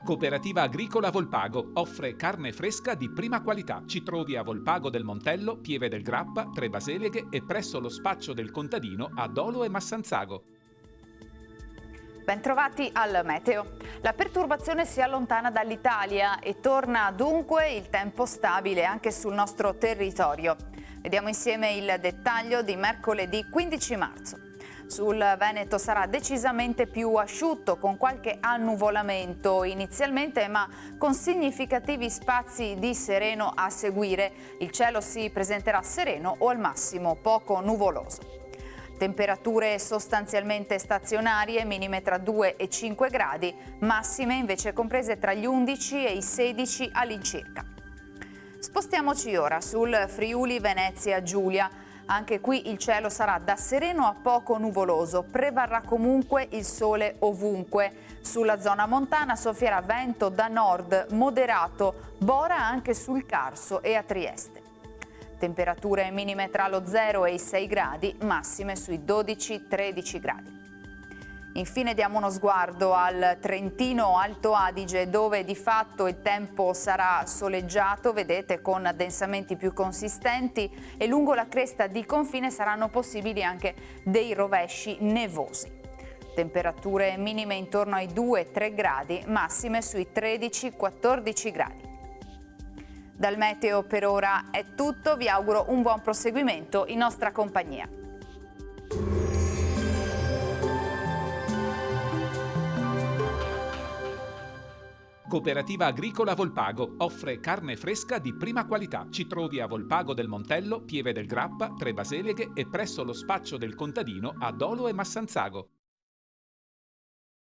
Cooperativa Agricola Volpago offre carne fresca di prima qualità. Ci trovi a Volpago del Montello, Pieve del Grappa, Tre Baseleghe e presso lo spaccio del contadino a Dolo e Massanzago. Bentrovati al meteo. La perturbazione si allontana dall'Italia e torna dunque il tempo stabile anche sul nostro territorio. Vediamo insieme il dettaglio di mercoledì 15 marzo. Sul Veneto sarà decisamente più asciutto, con qualche annuvolamento inizialmente, ma con significativi spazi di sereno a seguire. Il cielo si presenterà sereno o al massimo poco nuvoloso. Temperature sostanzialmente stazionarie, minime tra 2 e 5 gradi, massime invece comprese tra gli 11 e i 16 all'incirca. Spostiamoci ora sul Friuli Venezia Giulia. Anche qui il cielo sarà da sereno a poco nuvoloso, prevarrà comunque il sole ovunque. Sulla zona montana soffierà vento da nord moderato, bora anche sul Carso e a Trieste. Temperature minime tra lo 0 e i 6 gradi, massime sui 12-13 gradi. Infine diamo uno sguardo al Trentino Alto Adige, dove di fatto il tempo sarà soleggiato, vedete, con addensamenti più consistenti, e lungo la cresta di confine saranno possibili anche dei rovesci nevosi. Temperature minime intorno ai 2-3 gradi, massime sui 13-14 gradi. Dal meteo per ora è tutto, vi auguro un buon proseguimento in nostra compagnia. Cooperativa Agricola Volpago offre carne fresca di prima qualità. Ci trovi a Volpago del Montello, Pieve del Grappa, Tre Baseleghe e presso lo spaccio del contadino a Dolo e Massanzago.